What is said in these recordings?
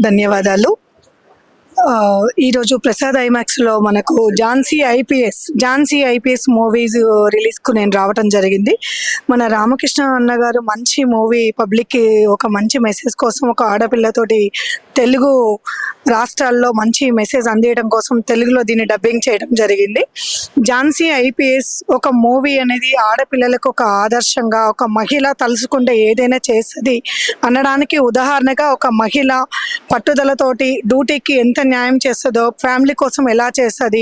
ధన్యవాదాలు. ఈరోజు ప్రసాద్ ఐమాక్స్లో మనకు ఝాన్సీ ఐపీఎస్ మూవీస్ రిలీజ్కు నేను రావటం జరిగింది. మన రామకృష్ణ అన్న గారు మంచి మూవీ పబ్లిక్కి ఒక మంచి మెసేజ్ కోసం, ఒక ఆడపిల్లతోటి తెలుగు రాష్ట్రాల్లో మంచి మెసేజ్ అందించడం కోసం తెలుగులో దీన్ని డబ్బింగ్ చేయడం జరిగింది. ఝాన్సీ ఐపీఎస్ ఒక మూవీ అనేది ఆడపిల్లలకు ఒక ఆదర్శంగా, ఒక మహిళ తలుసుకుంటే ఏదైనా చేస్తుంది అనడానికి ఉదాహరణగా, ఒక మహిళ పట్టుదలతోటి డ్యూటీకి ఎంత న్యాయం చేస్తుందో, ఫ్యామిలీ కోసం ఎలా చేస్తుంది,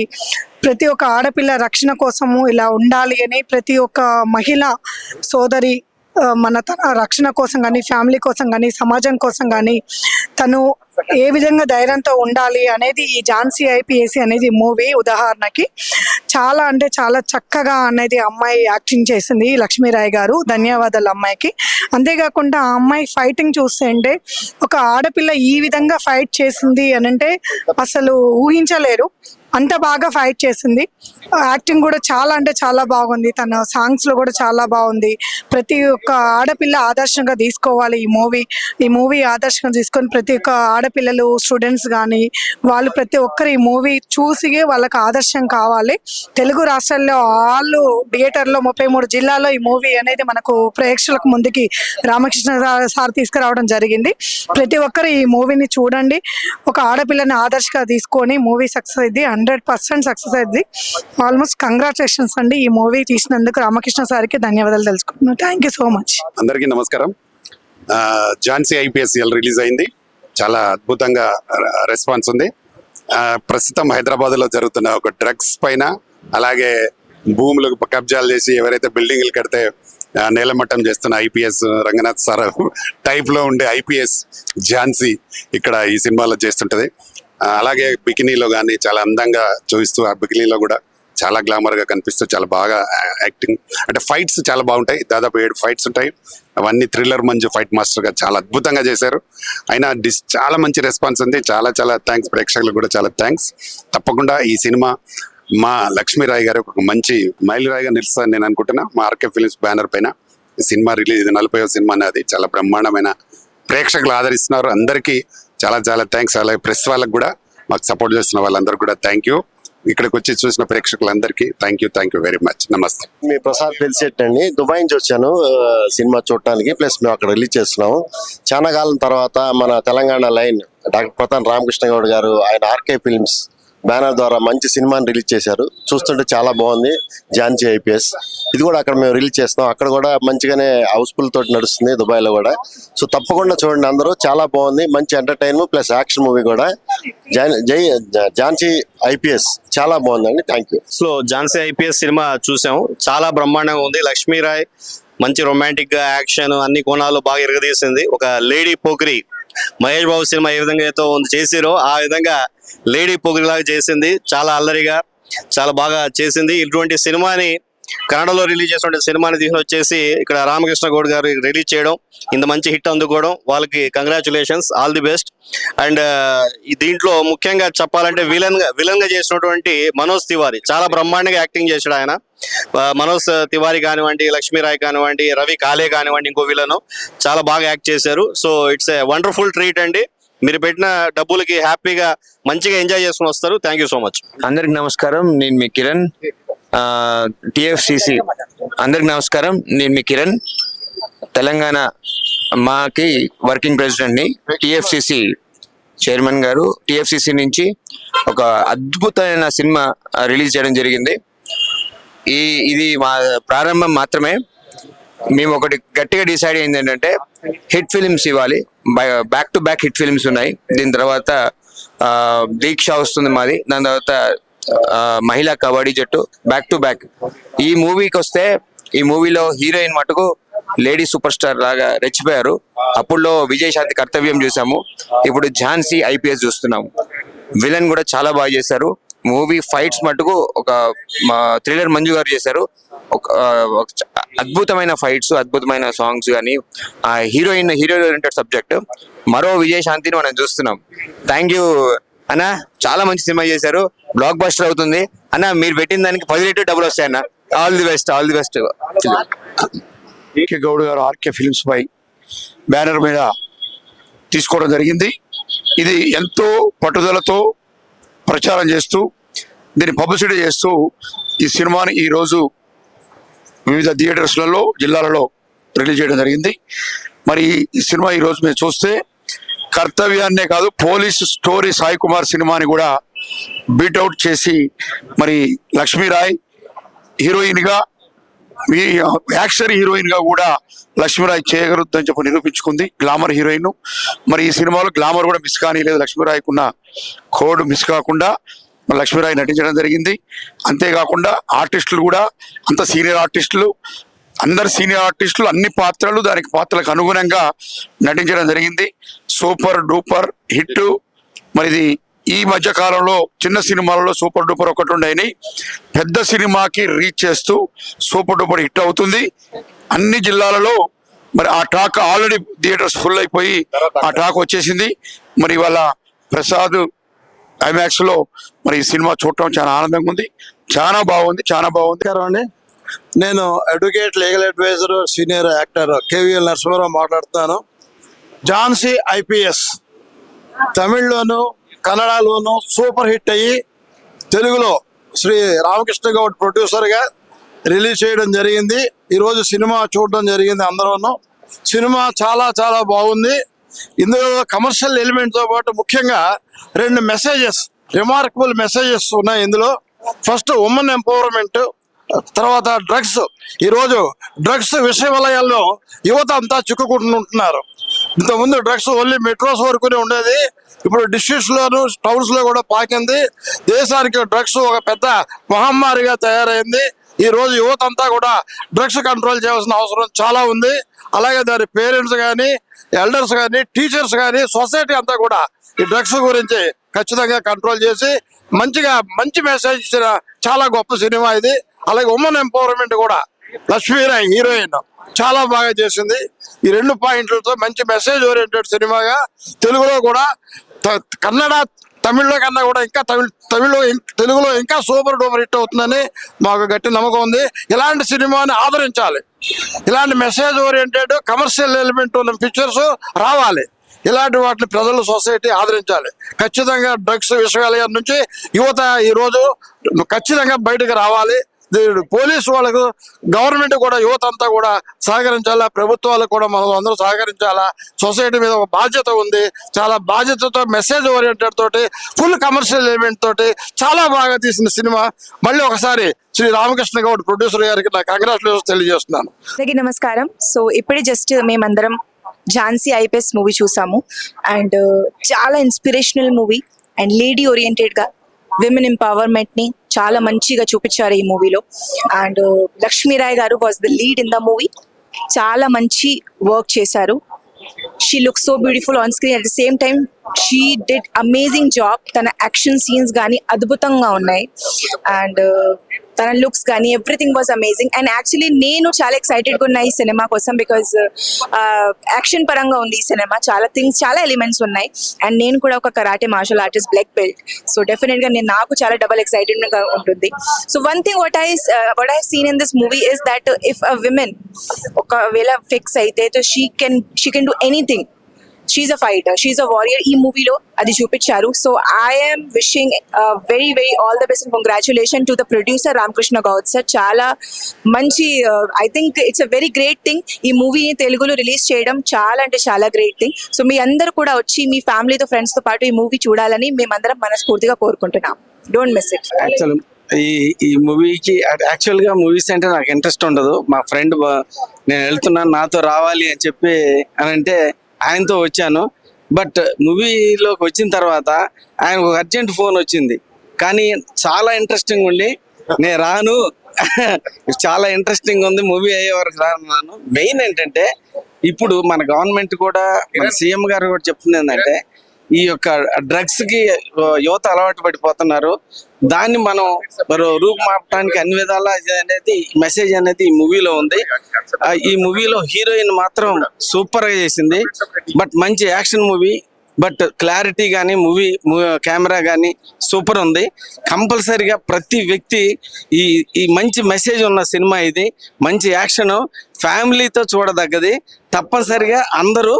ప్రతి ఒక్క ఆడపిల్ల రక్షణ కోసము ఇలా ఉండాలి అని ప్రతి ఒక్క మహిళ సోదరి తన రక్షణ కోసం కానీ, ఫ్యామిలీ కోసం కానీ, సమాజం కోసం కానీ తను ఏ విధంగా ధైర్యంతో ఉండాలి అనేది ఈ ఝాన్సీ ఐపీఎస్ అనేది మూవీ ఉదాహరణకి చాలా అంటే చాలా చక్కగా అనేది అమ్మాయి యాక్టింగ్ చేసింది, లక్ష్మీరాయ్ గారు. ధన్యవాదాలు అమ్మాయికి. అంతేకాకుండా ఆ అమ్మాయి ఫైటింగ్ చూస్తే అంటే ఒక ఆడపిల్ల ఈ విధంగా ఫైట్ చేసింది అని అంటే అసలు ఊహించలేరు, అంత బాగా ఫైట్ చేసింది. యాక్టింగ్ కూడా చాలా అంటే చాలా బాగుంది, తన సాంగ్స్లో కూడా చాలా బాగుంది. ప్రతి ఒక్క ఆడపిల్ల ఆదర్శంగా తీసుకోవాలి ఈ మూవీ ఆదర్శంగా తీసుకొని ప్రతి ఒక్క ఆడపిల్లలు, స్టూడెంట్స్ కానీ వాళ్ళు ప్రతి ఒక్కరు ఈ మూవీ చూసి వాళ్ళకి ఆదర్శం కావాలి. తెలుగు రాష్ట్రాల్లో ఆల్ థియేటర్లో 33 జిల్లాల్లో ఈ మూవీ అనేది మనకు ప్రేక్షకులకు ముందుకి రామకృష్ణ సార్ తీసుకురావడం జరిగింది. ప్రతి ఒక్కరు ఈ మూవీని చూడండి, ఒక ఆడపిల్లని ఆదర్శంగా తీసుకొని మూవీ సక్సెస్ అయింది, 100% సక్సెస్ అయింది. ఆల్మోస్ట్ కంగ్రాచులేషన్స్ అండి. ఈ మూవీ తీసినందుకు రామకృష్ణ సార్కి ధన్యవాదాలు తెలుసుకుంటున్నాను. Thank you so much. అందరికీ నమస్కారం. ఝాన్సీ ఐపీఎస్ రిలీజ్ అయింది, చాలా అద్భుతంగా రెస్పాన్స్ ఉంది. ప్రస్తుతం హైదరాబాద్లో జరుగుతున్న ఒక డ్రగ్స్ పైన, అలాగే భూములకు కబ్జాలు చేసి ఎవరైతే బిల్డింగ్లు కడితే నేలమట్టం చేస్తున్న ఐపీఎస్ రంగనాథ్ సార్ టైప్లో ఉండే ఐపీఎస్ ఝాన్సీ ఇక్కడ ఈ సినిమాలో చేస్తుంటది. అలాగే బికినీలో కానీ చాలా అందంగా చూపిస్తూ, ఆ బికినీలో కూడా చాలా గ్లామర్గా కనిపిస్తూ చాలా బాగా యాక్టింగ్, అంటే ఫైట్స్ చాలా బాగుంటాయి. దాదాపు 7 ఫైట్స్ ఉంటాయి. అవన్నీ థ్రిల్లర్ మంజు ఫైట్ మాస్టర్గా చాలా అద్భుతంగా చేశారు. అయినా చాలా మంచి రెస్పాన్స్ ఉంది. చాలా చాలా థ్యాంక్స్, ప్రేక్షకులకు కూడా చాలా థ్యాంక్స్. తప్పకుండా ఈ సినిమా మా లక్ష్మీరాయ్ గారు ఒక మంచి మైలురాయిగా నిలుస్తుందని నేను అనుకుంటున్నా. మా ఆర్కే ఫిలిమ్స్ బ్యానర్ పైన ఈ సినిమా రిలీజ్, 40వ సినిమా అనేది చాలా బ్రహ్మాండమైన ప్రేక్షకులు ఆదరిస్తున్నారు. అందరికీ చాలా చాలా థ్యాంక్స్. అలాగే ప్రెస్ వాళ్ళకి కూడా, మాకు సపోర్ట్ చేస్తున్న వాళ్ళందరూ కూడా థ్యాంక్ యూ. ఇక్కడికి వచ్చి చూసిన ప్రేక్షకులందరికీ థ్యాంక్ యూ వెరీ మచ్. నమస్తే. మీ ప్రసాద్ పెలిసెట్ అండి. దుబాయ్ నుంచి వచ్చాను సినిమా చూడటానికి, ప్లస్ మేము అక్కడ రిలీజ్ చేస్తున్నాము. చాలా కాలం తర్వాత మన తెలంగాణ లైన్ డాక్టర్ ప్రతాన్ రామకృష్ణ గౌడ్ గారు ఆయన ఆర్కే ఫిల్మ్స్ బ్యానర్ ద్వారా మంచి సినిమాని రిలీజ్ చేశారు. చూస్తుంటే చాలా బాగుంది ఝాన్సీ ఐపీఎస్. ఇది కూడా అక్కడ మేము రిలీజ్ చేస్తాం. అక్కడ కూడా మంచిగానే హౌస్ఫుల్ తోటి నడుస్తుంది దుబాయ్లో కూడా. సో తప్పకుండా చూడండి అందరూ, చాలా బాగుంది. మంచి ఎంటర్టైన్ ప్లస్ యాక్షన్ మూవీ కూడా. ఝాన్సీ ఐపీఎస్ చాలా బాగుందండి. Thank you. So Jhansi IPS cinema చూసాము, చాలా బ్రహ్మాండంగా ఉంది. లక్ష్మీరాయ్ మంచి రొమాంటిక్ గా యాక్షన్ అన్ని కోణాలు బాగా ఎరగదీసింది. ఒక లేడీ పోకిరి, మహేష్ బాబు సినిమా ఏ విధంగా అయితే చేసిరో ఆ విధంగా లేడీ పోకిరి లాగా చేసింది. చాలా అల్లరిగా చాలా బాగా చేసింది. ఇటువంటి సినిమాని కన్నడలో రిలీజ్ చేసిన సినిమాని తీసుకొచ్చేసి ఇక్కడ రామకృష్ణ గౌడ్ గారు రిలీజ్ చేయడం, ఇంత మంచి హిట్ అందుకోవడం, వాళ్ళకి congratulations, all the best. And దీంట్లో ముఖ్యంగా చెప్పాలంటే విలన్ గా చేసినటువంటి మనోజ్ తివారీ చాలా బ్రహ్మాండంగా యాక్టింగ్ చేశాడు. ఆయన మనోజ్ తివారీ కానివ్వండి, లక్ష్మీరాయ్ కానివ్వండి, రవి కాలే కానివ్వండి, ఇంకో విలను చాలా బాగా యాక్ట్ చేశారు. So it's a wonderful treat అండి. మీరు పెట్టిన డబ్బులకి హ్యాపీగా మంచిగా ఎంజాయ్ చేసుకుని వస్తారు. Thank you so much. అందరికి నమస్కారం, నేను మీ కిరణ్, టిఎఫ్సిసి. అందరికి నమస్కారం, నేను మీ కిరణ్, తెలంగాణ మాకి వర్కింగ్ ప్రెసిడెంట్ని. టిఎఫ్సిసి చైర్మన్ గారు టిఎఫ్సిసి నుంచి ఒక అద్భుతమైన సినిమా రిలీజ్ చేయడం జరిగింది. ఇది మా ప్రారంభం మాత్రమే. మేము ఒకటి గట్టిగా డిసైడ్ అయింది ఏంటంటే హిట్ ఫిలిమ్స్ ఇవ్వాలి. Back to back hit films ఉన్నాయి. దీని తర్వాత దీక్ష వస్తుంది మాది, దాని తర్వాత మహిళా కబడ్డీ జట్టు, బ్యాక్ టు బ్యాక్. ఈ మూవీకి వస్తే ఈ మూవీలో హీరోయిన్ మటుకు లేడీ సూపర్ స్టార్ లాగా రెచ్చిపోయారు. అప్పుడులో విజయశాంతి కర్తవ్యం చూసాము, ఇప్పుడు ఝాన్సీ ఐపీఎస్ చూస్తున్నాము. విలన్ కూడా చాలా బాగా చేశారు. మూవీ ఫైట్స్ మటుకు ఒక థ్రిల్లర్ మంజు గారు చేశారు. ఒక అద్భుతమైన ఫైట్స్, అద్భుతమైన సాంగ్స్ కానీ, హీరో ఓరియంటెడ్ సబ్జెక్ట్. మరో విజయశాంతిని మనం చూస్తున్నాం. థ్యాంక్ యూ అన్న, చాలా మంచి సినిమా చేశారు. బ్లాక్ బస్టర్ అవుతుంది అన్న. మీరు పెట్టిన దానికి 10 రెట్లు డబ్బులు వస్తాయన్న. All the best, all the best. Goud garu RK films pi banner మీద తీసుకోవడం జరిగింది. ఇది ఎంతో పట్టుదలతో ప్రచారం చేస్తూ దీన్ని పబ్లిసిటీ చేస్తూ ఈ సినిమాని ఈరోజు వివిధ థియేటర్స్లలో జిల్లాలలో రిలీజ్ చేయడం జరిగింది. మరి ఈ సినిమా ఈరోజు మీరు చూస్తే కర్తవ్యాన్నే కాదు పోలీస్ స్టోరీ సాయి కుమార్ సినిమాని కూడా బీట్అవుట్ చేసి మరి లక్ష్మీరాయ్ హీరోయిన్గా యాక్షన్ హీరోయిన్గా కూడా లక్ష్మీరాయ్ చేయగలుగుతుందని చెప్పి నిరూపించుకుంది. Glamour heroine. మరి ఈ సినిమాలో గ్లామర్ కూడా మిస్ కానీ లేదు. లక్ష్మీరాయ్కు ఉన్న కోడ్ మిస్ కాకుండా లక్ష్మీరాయ్ నటించడం జరిగింది. అంతేకాకుండా ఆర్టిస్టులు కూడా అంత సీనియర్ ఆర్టిస్టులు, అందరు సీనియర్ ఆర్టిస్టులు అన్ని పాత్రలు దానికి పాత్రలకు అనుగుణంగా నటించడం జరిగింది. Super duper hit. మరి ఇది ఈ మధ్య కాలంలో చిన్న సినిమాలలో సూపర్ డూపర్ ఒకటి ఉండని పెద్ద సినిమాకి రీచ్ చేస్తూ సూపర్ డూపర్ హిట్ అవుతుంది. అన్ని జిల్లాలలో మరి ఆ టాక్ ఆల్రెడీ థియేటర్స్ ఫుల్ అయిపోయి ఆ టాక్ వచ్చేసింది. మరి ఇవాళ ప్రసాద్ ఐమాక్స్ లో మరి ఈ సినిమా చూడటం చాలా ఆనందంగా ఉంది. చాలా బాగుంది, చాలా బాగుంది. అండి, నేను advocate legal adviser senior actor KVL Narasimha Rao మాట్లాడుతున్నాను. ఝాన్సీ ఐపీఎస్ తమిళ్లోను కన్నడలోను సూపర్ హిట్ అయ్యి తెలుగులో శ్రీ రామకృష్ణ గౌడ్ ప్రొడ్యూసర్గా రిలీజ్ చేయడం జరిగింది. ఈరోజు సినిమా చూడడం జరిగింది అందరూను. సినిమా చాలా చాలా బాగుంది. ఇందులో కమర్షియల్ ఎలిమెంట్తో పాటు ముఖ్యంగా 2 మెసేజెస్, రిమార్కబుల్ మెసేజెస్ ఉన్నాయి ఇందులో. ఫస్ట్ ఉమెన్ ఎంపవర్మెంట్, తర్వాత డ్రగ్స్. ఈరోజు డ్రగ్స్ విషయ వలయాల్లో యువత అంతా చిక్కుకుంటున్నారు. ఇంతకుముందు డ్రగ్స్ ఓన్లీ మెట్రోస్ వరకునే ఉండేది. ఇప్పుడు డిస్ట్రిక్ట్స్ లోను టౌన్స్ లో కూడా పాకింది. దేశానికి డ్రగ్స్ ఒక పెద్ద మహమ్మారిగా తయారైంది. ఈ రోజు యువత అంతా కూడా డ్రగ్స్ కంట్రోల్ చేయాల్సిన అవసరం చాలా ఉంది. అలాగే దాని పేరెంట్స్ కానీ, ఎల్డర్స్ కానీ, టీచర్స్ కానీ, సొసైటీ అంతా కూడా ఈ డ్రగ్స్ గురించి ఖచ్చితంగా కంట్రోల్ చేసి మంచి మెసేజ్ ఇచ్చిన చాలా గొప్ప సినిమా ఇది. అలాగే ఉమెన్ ఎంపవర్మెంట్ కూడా లక్ష్మీరాయ్ హీరోయిన్ చాలా బాగా చేసింది. ఈ 2 పాయింట్లతో మంచి మెసేజ్ ఓరియంటెడ్ సినిమాగా తెలుగులో కూడా కన్నడ తమిళ్లో కన్నా కూడా ఇంకా తెలుగులో ఇంకా సూపర్ డూపర్ హిట్ అవుతుందని మాకు గట్టి నమ్మకం ఉంది. ఇలాంటి సినిమాని ఆదరించాలి. ఇలాంటి మెసేజ్ ఓరియంటెడ్ కమర్షియల్ ఎలిమెంట్ ఉన్న పిక్చర్స్ రావాలి. ఇలాంటి వాటిని ప్రజలు, సొసైటీ ఆదరించాలి. ఖచ్చితంగా డ్రగ్స్ విషయాల నుంచి యువత ఈరోజు ఖచ్చితంగా బయటకు రావాలి. పోలీసు వాళ్ళకు, గవర్నమెంట్ కూడా యువత అంతా కూడా సహకరించాలా. ప్రభుత్వాలకు కూడా మనం అందరూ సహకరించాలా. సొసైటీ మీద ఒక బాధ్యత ఉంది. చాలా బాధ్యతతో మెసేజ్ ఓరియంటెడ్ తోటి ఫుల్ కమర్షియల్ ఎలిమెంట్ తోటి చాలా బాగా తీసిన సినిమా. మళ్ళీ ఒకసారి శ్రీ రామకృష్ణ గౌడ్ ప్రొడ్యూసర్ గారికి నా కంగ్రాచులేషన్స్ తెలియజేస్తున్నాను. అందరికీ నమస్కారం. సో ఇప్పుడే జస్ట్ మేమందరం ఝాన్సీ ఐపీఎస్ మూవీ చూసాము. అండ్ చాలా inspirational movie and lady oriented గా విమెన్ ఎంపవర్మెంట్ ని చాలా మంచిగా చూపించారు ఈ మూవీలో. అండ్ లక్ష్మీరాయ్ గారు was the lead in the movie. చాలా మంచి వర్క్ చేశారు. She look so beautiful on screen. At the same time she did amazing job. తన యాక్షన్ సీన్స్ కానీ అద్భుతంగా ఉన్నాయి. అండ్ తన లుక్స్ కానీ everything was amazing. And actually నేను చాలా ఎక్సైటెడ్గా ఉన్నా ఈ సినిమా కోసం. బికాజ్ యాక్షన్ పరంగా ఉంది ఈ సినిమా. చాలా ఎలిమెంట్స్ ఉన్నాయి. అండ్ నేను కూడా ఒక karate martial artist, black belt. So డెఫినెట్గా నాకు చాలా డబల్ ఎక్సైటెడ్గా ఉంటుంది. So one thing what I seen in this movie is that if a women ఒకవేళ ఫిక్స్ అయితే she can do anything. She's a fighter, she's a warrior. ఈ మూవీలో అది చూపించారు. So I'm wishing very very all the best and congratulation to the producer Ramakrishna Goud sir. చాలా మంచి, I think it's a very great thing ఈ మూవీని తెలుగులో release చేయడం. చాలా అంటే చాలా గ్రేట్ థింగ్. సో మీ అందరూ కూడా వచ్చి మీ ఫ్యామిలీతో, ఫ్రెండ్స్తో పాటు ఈ మూవీ చూడాలని మేమందరం మనస్ఫూర్తిగా కోరుకుంటున్నాం. Don't miss it. యాక్చువల్ ఈ మూవీకి యాక్చువల్గా మూవీస్ అంటే నాకు ఇంట్రెస్ట్ ఉండదు. మా ఫ్రెండ్ నేను వెళ్తున్నాను నాతో రావాలి అని చెప్పి అని అంటే ఆయనతో వచ్చాను. బట్ మూవీలోకి వచ్చిన తర్వాత ఆయనకు ఒక అర్జెంట్ ఫోన్ వచ్చింది. కానీ చాలా ఇంట్రెస్టింగ్ ఉండి నేను రాను, చాలా ఇంట్రెస్టింగ్ ఉంది, మూవీ అయ్యే వరకు రాను. మెయిన్ ఏంటంటే ఇప్పుడు మన గవర్నమెంట్ కూడా, మన సీఎం గారు కూడా చెప్తుంది ఏంటంటే ఈ యొక్క డ్రగ్స్ కి యువత అలవాటు పడిపోతున్నారు. దాన్ని మనం రూపుమాపడానికి అన్ని విధాల అనేది మెసేజ్ అనేది ఈ మూవీలో ఉంది. ఈ మూవీలో హీరోయిన్ మాత్రం సూపర్ గా చేసింది. బట్ మంచి యాక్షన్ మూవీ. బట్ క్లారిటీ కానీ కెమెరా కానీ సూపర్ ఉంది. కంపల్సరీగా ప్రతి వ్యక్తి ఈ మంచి మెసేజ్ ఉన్న సినిమా ఇది. మంచి యాక్షన్, ఫ్యామిలీతో చూడదగ్గది. తప్పనిసరిగా అందరూ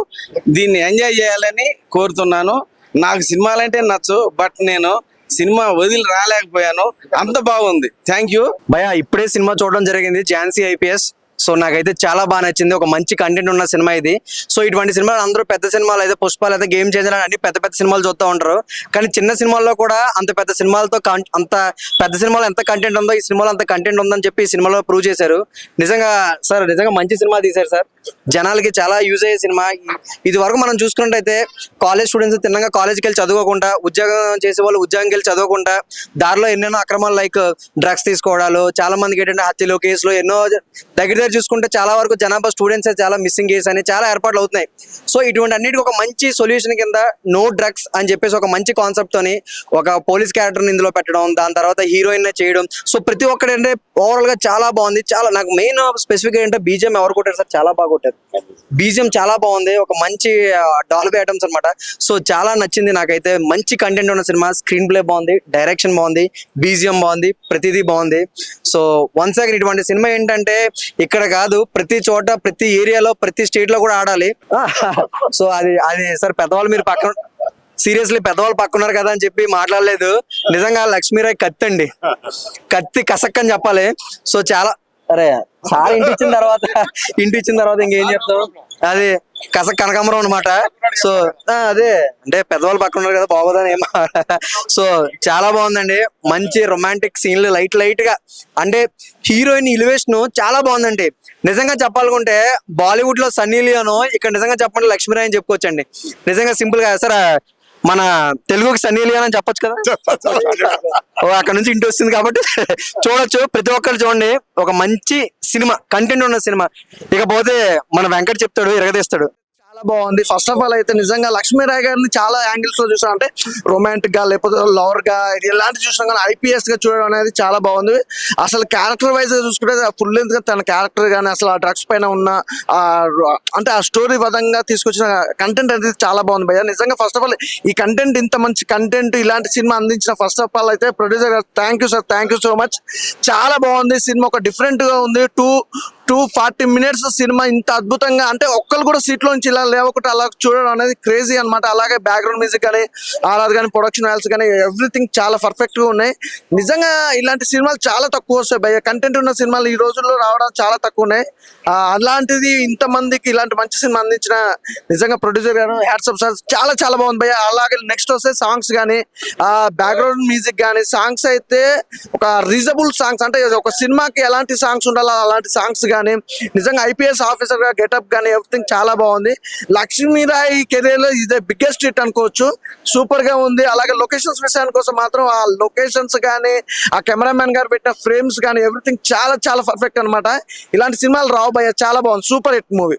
దీన్ని ఎంజాయ్ చేయాలని కోరుతున్నాను. నాకు సినిమాలు అంటే నచ్చు, బట్ నేను సినిమా వదిలి రాలేకపోయాను, అంత బాగుంది. థ్యాంక్ యూ భయ. ఇప్పుడే సినిమా చూడడం జరిగింది, ఝాన్సీ ఐపీఎస్. సో నాకైతే చాలా బాగా నచ్చింది. ఒక మంచి కంటెంట్ ఉన్న సినిమా ఇది. సో ఇటువంటి సినిమాలు అందరూ పెద్ద సినిమాలు అయితే పుష్పాలు అయితే గేమ్ చేంజర్ అన్ని పెద్ద పెద్ద సినిమాలు చూస్తూ ఉంటారు, కానీ చిన్న సినిమాల్లో కూడా అంత పెద్ద సినిమాలతో అంత పెద్ద సినిమాలో ఎంత కంటెంట్ ఉందో ఈ సినిమాలో అంత కంటెంట్ ఉందని చెప్పి ఈ సినిమాలో ప్రూవ్ చేశారు. నిజంగా సార్, నిజంగా మంచి సినిమా తీశారు సార్. జనాలకి చాలా యూజ్ అయ్యే సినిమా. ఇది వరకు మనం చూసుకున్నట్టయితే కాలేజ్ స్టూడెంట్స్ తిన్నగా కాలేజ్కి వెళ్ళి చదువుకోకుండా, ఉద్యోగం చేసే వాళ్ళు ఉద్యోగంకి వెళ్ళి చదువుకుంటా, దారిలో ఎన్నెన్నో అక్రమాలు లైక్ డ్రగ్స్ తీసుకోవడాలు, చాలా మందికి ఏంటంటే హత్యలు కేసులు ఎన్నో దగ్గర చూసుకుంటే చాలా వరకు జనాభా స్టూడెంట్స్ చాలా మిస్సింగ్ కేసు అని చాలా ఏర్పాట్లు అవుతున్నాయి. సో ఇటువంటి అన్నిటికీ ఒక మంచి సొల్యూషన్ కింద నో డ్రగ్స్ అని చెప్పేసి ఒక మంచి కాన్సెప్ట్ తోని ఒక పోలీస్ క్యారెక్టర్ని ఇందులో పెట్టడం, దాని తర్వాత హీరోయిన్ చేయడం. సో ప్రతి ఒక్కటి అంటే ఓవరాల్ గా చాలా బాగుంది. చాలా నాకు మెయిన్ స్పెసిఫిక్ ఏంటంటే బీజిఎం ఎవరు కొట్టారు సార్, చాలా బాగా కొట్టారు. బీజిఎం చాలా బాగుంది, ఒక మంచి డాల్బీ ఐటమ్స్ అనమాట. సో చాలా నచ్చింది నాకైతే. మంచి కంటెంట్ ఉన్న సినిమా, స్క్రీన్ ప్లే బాగుంది, డైరెక్షన్ బాగుంది, బీజిఎం బాగుంది, ప్రతిదీ బాగుంది. సో వన్స్ అగైన్ ఇటువంటి సినిమా ఏంటంటే ఇక్కడ కాదు, ప్రతి చోట, ప్రతి ఏరియాలో, ప్రతి స్టేట్ లో కూడా ఆడాలి. సో అది అది సార్, పెద్దవాళ్ళు మీరు పక్కన సీరియస్లీ పెద్దవాళ్ళు పక్కన్నారు కదా అని చెప్పి మాట్లాడలేదు. నిజంగా లక్ష్మీరాయ్ కత్తి అండి, కత్తి కసక్ అని చెప్పాలి. సో చాలా అరే సార్ ఇంటి ఇచ్చిన తర్వాత ఇంకేం చెప్తాం, అది కనకాంబరం అనమాట. సో అదే అంటే పెద్దవాళ్ళు పక్కన ఉన్నారు కదా బాగోదని ఏమో. సో చాలా బాగుందండి, మంచి రొమాంటిక్ సీన్లు లైట్ గా, అంటే హీరోయిన్ ఎలివేషన్ చాలా బాగుందండి. నిజంగా చెప్పాలనుకుంటే బాలీవుడ్ లో సన్నీ లియోన్, ఇక్కడ నిజంగా చెప్పండి లక్ష్మీరాయ్ అని చెప్పుకోవచ్చండి. నిజంగా సింపుల్ గా సార్ మన తెలుగుకి సన్నీ లియోన్ అని చెప్పొచ్చు కదా. అక్కడ నుంచి ఇంటి వస్తుంది కాబట్టి చూడొచ్చు, ప్రతి ఒక్కరు చూడండి. ఒక మంచి సినిమా, కంటెంట్ ఉన్న సినిమా. ఇకపోతే మన వెంకట్ చెప్తాడు, ఇరగదీస్తాడు. చాలా బాగుంది. ఫస్ట్ ఆఫ్ ఆల్ అయితే నిజంగా లక్ష్మీరాయ్ గారిని చాలా యాంగిల్స్ లో చూసాం, అంటే రొమాంటిక్ గా లేకపోతే లవర్ గా ఇలాంటి చూసాం, కానీ ఐపీఎస్ గా చూడడం అనేది చాలా బాగుంది. అసలు క్యారెక్టర్ వైజ్ గా చూసుకుంటే ఫుల్ లెంత్ గా తన క్యారెక్టర్ కానీ అసలు ఆ డ్రగ్స్ పైన ఉన్న అంటే ఆ స్టోరీ విధంగా తీసుకొచ్చిన కంటెంట్ అనేది చాలా బాగుంది భయ్య. నిజంగా ఫస్ట్ ఆఫ్ ఆల్ ఈ కంటెంట్, ఇంత మంచి కంటెంట్ ఇలాంటి సినిమా అందించిన ఫస్ట్ ఆఫ్ ఆల్ అయితే ప్రొడ్యూసర్ గారు thank you sir, thank you so much. చాలా బాగుంది సినిమా, ఒక డిఫరెంట్ గా ఉంది. 240 minutes సినిమా ఇంత అద్భుతంగా, అంటే ఒక్కరు కూడా సీట్ లో నుంచి ఇలా లేవకుండా అలా చూడడం అనేది క్రేజీ అనమాట. అలాగే బ్యాక్గ్రౌండ్ మ్యూజిక్ కానీ, ఆర్ఆర్ కానీ, ప్రొడక్షన్ వాల్యూస్ కానీ ఎవ్రీథింగ్ చాలా పర్ఫెక్ట్ గా ఉన్నాయి. నిజంగా ఇలాంటి సినిమాలు చాలా తక్కువ వస్తాయి భయ్య. కంటెంట్ ఉన్న సినిమాలు ఈ రోజుల్లో రావడం చాలా తక్కువ ఉన్నాయి. అలాంటిది ఇంతమందికి ఇలాంటి మంచి సినిమా అందించిన నిజంగా ప్రొడ్యూసర్ గారు హ్యాట్స్ ఆఫ్. చాలా చాలా బాగుంది భయ్య. అలాగే నెక్స్ట్ వస్తే సాంగ్స్ కానీ, బ్యాక్గ్రౌండ్ మ్యూజిక్ కానీ, సాంగ్స్ అయితే ఒక రీజనబుల్ సాంగ్స్, అంటే ఒక సినిమాకి ఎలాంటి సాంగ్స్ ఉండాలో అలాంటి సాంగ్స్ కానీ, నిజంగా ఐపీఎస్ ఆఫీసర్ గా గెటప్ కానీ ఎవ్రీథింగ్ చాలా బాగుంది. లక్ష్మీరాయ్ కెరీర్ లో ఇదే బిగ్గెస్ట్ హిట్ అనుకోవచ్చు. సూపర్ గా ఉంది. అలాగే లొకేషన్స్ విషయానికి కోసం మాత్రం ఆ లొకేషన్స్ కానీ, ఆ కెమెరామెన్ గారు పెట్టిన ఫ్రేమ్స్ కానీ ఎవ్రీథింగ్ చాలా చాలా పర్ఫెక్ట్ అనమాట. ఇలాంటి సినిమాలు రావు భయ్య, చాలా బాగుంది, super hit movie.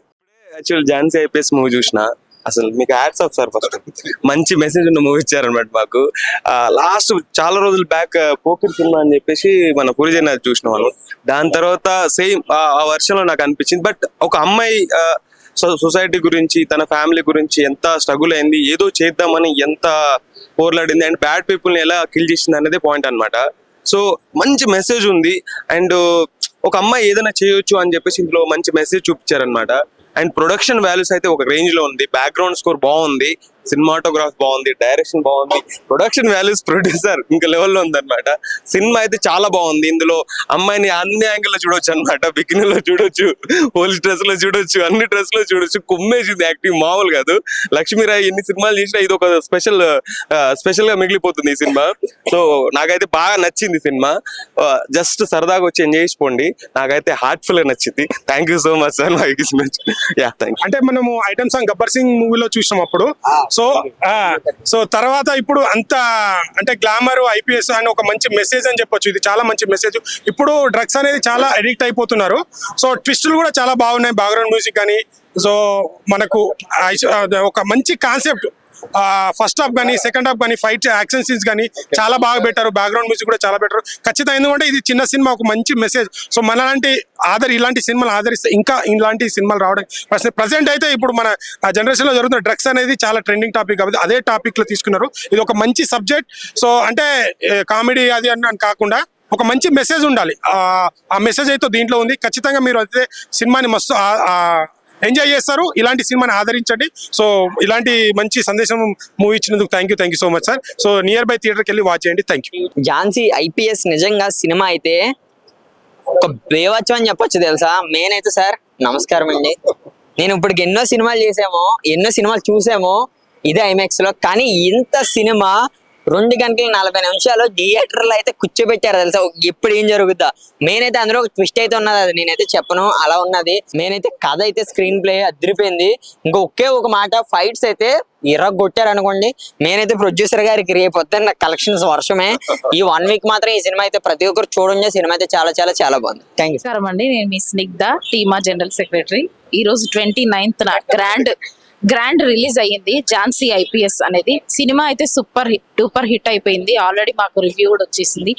Actual Jhansi IPS movie చూసిన, అసలు మీకు హ్యాట్స్ ఆఫ్ సార్. ఫస్ట్ మంచి మెసేజ్ ఉన్న మూవీ ఇచ్చారనమాట మాకు. లాస్ట్ చాలా రోజుల బ్యాక్ పోకిరి సినిమా అని చెప్పేసి మన పురిజన చూసిన వాళ్ళు, దాని తర్వాత సేమ్ ఆ వర్షన్ లో నాకు అనిపించింది. బట్ ఒక అమ్మాయి సొసైటీ గురించి, తన ఫ్యామిలీ గురించి ఎంత స్ట్రగుల్ అయింది, ఏదో చేద్దామని ఎంత పోర్లాడింది, అండ్ బ్యాడ్ పీపుల్ ని ఎలా కిల్ చేసింది అనేది పాయింట్ అనమాట. సో మంచి మెసేజ్ ఉంది, అండ్ ఒక అమ్మాయి ఏదైనా చేయొచ్చు అని చెప్పేసి ఇందులో మంచి మెసేజ్ చూపించారనమాట. అండ్ ప్రొడక్షన్ వాల్యూస్ అయితే ఒక రేంజ్ లో ఉంది, బ్యాక్గ్రౌండ్ స్కోర్ బాగుంది, సినిమాటోగ్రాఫ్ బాగుంది, డైరెక్షన్ బాగుంది, ప్రొడక్షన్ వాల్యూస్ ప్రొడ్యూసర్ ఇంకా లెవెల్లో ఉందన్నమాట. సినిమా అయితే చాలా బాగుంది. ఇందులో అమ్మాయిని అన్ని యాంగిల్ లో చూడొచ్చు అనమాట. బికినీలో చూడొచ్చు, పోలీస్ డ్రెస్ లో చూడొచ్చు, అన్ని డ్రెస్ లో చూడొచ్చు. కుమ్మేసింది యాక్టింగ్ మామూలు కాదు. లక్ష్మీరాయ్ ఎన్ని సినిమాలు చేసినా ఇది ఒక స్పెషల్ గా మిగిలిపోతుంది ఈ సినిమా. సో నాకైతే బాగా నచ్చింది సినిమా. జస్ట్ సరదాగా వచ్చి ఎంజాయ్ చేసుకోండి. నాకైతే హార్ట్ఫుల్ గా నచ్చింది. Thank you so much sir. అంటే మనము ఐటమ్ సాంగ్ గబ్బర్ సింగ్ మూవీలో చూసాం అప్పుడు. సో తర్వాత ఇప్పుడు అంత అంటే గ్లామర్ ఐపీఎస్ అని ఒక మంచి మెసేజ్ అని చెప్పొచ్చు. ఇది చాలా మంచి మెసేజ్. ఇప్పుడు డ్రగ్స్ అనేది చాలా అడిక్ట్ అయిపోతున్నారు. సో ట్విస్టులు కూడా చాలా బాగున్నాయి, బ్యాక్గ్రౌండ్ మ్యూజిక్ కానీ. సో మనకు ఒక మంచి కాన్సెప్ట్. ఫస్ట్ హాఫ్ కానీ, సెకండ్ హాఫ్ కానీ, ఫైట్ యాక్షన్ సీన్స్ కానీ చాలా బాగా పెట్టారు. బ్యాక్గ్రౌండ్ మ్యూజిక్ కూడా చాలా బెటర్ ఖచ్చితంగా. ఎందుకంటే ఇది చిన్న సినిమా, ఒక మంచి మెసేజ్. సో మనలాంటి ఇలాంటి సినిమాలు ఆదరిస్తే ఇంకా ఇలాంటి సినిమాలు రావడం. ప్రజెంట్ అయితే ఇప్పుడు మన జనరేషన్ లో జరుగుతున్న డ్రగ్స్ అనేది చాలా ట్రెండింగ్ టాపిక్ కాబట్టి అదే టాపిక్ లో తీసుకున్నారు. ఇది ఒక మంచి సబ్జెక్ట్. సో అంటే కామెడీ అది అని కాకుండా ఒక మంచి మెసేజ్ ఉండాలి. ఆ మెసేజ్ అయితే దీంట్లో ఉంది. ఖచ్చితంగా మీరు అయితే సినిమాని మస్తు ఎంజాయ్ చేస్తారు. ఇలాంటి సినిమాని ఆదరించండి. సో ఇలాంటి మంచి సందేశం మూవీ ఇచ్చినందుకు thank you so much sir. So nearby థియేటర్కి వెళ్ళి వాచ్ చేయండి. Thank you. ఝాన్సీ ఐపీఎస్ నిజంగా సినిమా అయితే ఒక బేవచ్చు అని చెప్పొచ్చు తెలుసా. మెయిన్ అయితే సార్ నమస్కారం అండి. నేను ఇప్పటికి ఎన్నో సినిమాలు చేసామో, ఎన్నో సినిమాలు చూసామో ఇదే ఐమాక్స్ లో, కానీ ఇంత సినిమా 2 గంటల 40 నిమిషాలు థియేటర్లో అయితే కూర్చోబెట్టారు తెలుసా. ఎప్పుడు ఏం జరుగుద్దా మెయిన్ అయితే అందులో ఒక ట్విస్ట్ అయితే ఉన్నది, అది నేనైతే చెప్పను, అలా ఉన్నది. మెయిన్ అయితే కథ అయితే స్క్రీన్ ప్లే అదిరిపోయింది. ఒకే ఒక మాట, ఫైట్స్ అయితే ఇరగొట్టారు అనుకోండి. మెయిన్ అయితే ప్రొడ్యూసర్ గారికి రేపు వద్ద నాకు కలెక్షన్స్ వర్షమే. ఈ 1 వీక్ మాత్రం ఈ సినిమా అయితే ప్రతి ఒక్కరు చూడండి. సినిమా అయితే చాలా చాలా చాలా బాగుంది. Thank you. నమస్కారం అండి, నేను మీ స్నిగ్ధ, టీమా జనరల్ సెక్రటరీ. ఈ రోజు 29th గ్రాండ్ రిలీజ్ అయ్యింది ఝాన్సీ ఐపీఎస్ అనేది. సినిమా అయితే డూపర్ హిట్ అయిపోయింది. ఆల్రెడీ మాకు రివ్యూ కూడా వచ్చేసింది.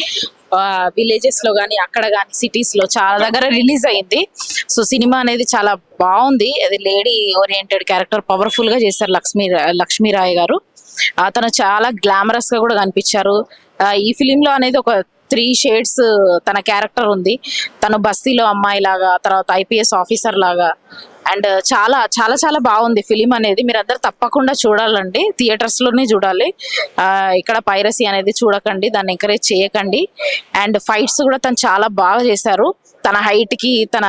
విలేజెస్ లో కానీ అక్కడ కానీ సిటీస్ లో చాలా దగ్గర రిలీజ్ అయింది. సో సినిమా అనేది చాలా బాగుంది. అది లేడీ ఓరియంటెడ్ క్యారెక్టర్ పవర్ఫుల్ గా చేశారు లక్ష్మీరాయ్ గారు. తను చాలా గ్లామరస్ గా కూడా కనిపించారు. ఈ ఫిలిం లో అనేది ఒక 3 షేడ్స్ తన క్యారెక్టర్ ఉంది. తను బస్తీలో అమ్మాయి లాగా, తర్వాత ఐపీఎస్ ఆఫీసర్ లాగా, అండ్ చాలా చాలా చాలా బాగుంది ఫిలిం అనేది. మీరందరూ తప్పకుండా చూడాలండి, థియేటర్స్ లోనే చూడాలి. ఇక్కడ పైరసీ అనేది చూడకండి, దాన్ని ఎంకరేజ్ చేయకండి. అండ్ ఫైట్స్ కూడా తను చాలా బాగా చేశారు. తన హైట్ కి, తన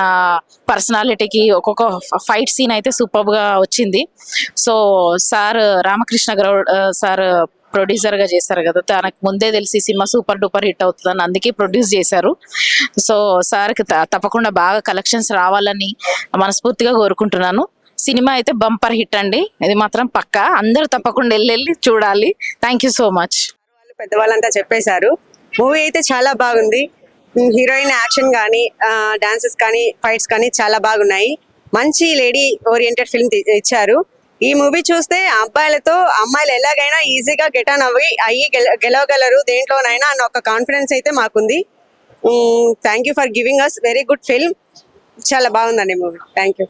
పర్సనాలిటీకి ఒక్కొక్క ఫైట్ సీన్ అయితే సూపర్ గా వచ్చింది. So sir Ramakrishna Goud sir producer గా చేశారు కదా, తనకు ముందే తెలిసి సినిమా సూపర్ డూపర్ హిట్ అవుతుందని అందుకే ప్రొడ్యూస్ చేశారు. సో సార్కి తప్పకుండా బాగా కలెక్షన్స్ రావాలని మనస్ఫూర్తిగా కోరుకుంటున్నాను. సినిమా అయితే బంపర్ హిట్ అండి, ఇది మాత్రం పక్కా. అందరూ తప్పకుండా వెళ్ళి చూడాలి. Thank you so much. పెద్దవాళ్ళంతా చెప్పేశారు. మూవీ అయితే చాలా బాగుంది. హీరోయిన్ యాక్షన్ కానీ, డాన్సెస్ కానీ, ఫైట్స్ కానీ చాలా బాగున్నాయి. మంచి లేడీ ఓరియంటెడ్ ఫిల్మ్ ఇచ్చారు. ఈ మూవీ చూస్తే అబ్బాయిలతో అమ్మాయిలు ఎలాగైనా ఈజీగా గెట్ ఆన్ అయ్యి గెలవగలరు దేంట్లోనైనా అన్న ఒక కాన్ఫిడెన్స్ అయితే మాకుంది. Thank you for giving us very good film. చాలా బాగుందండి మూవీ. Thank you.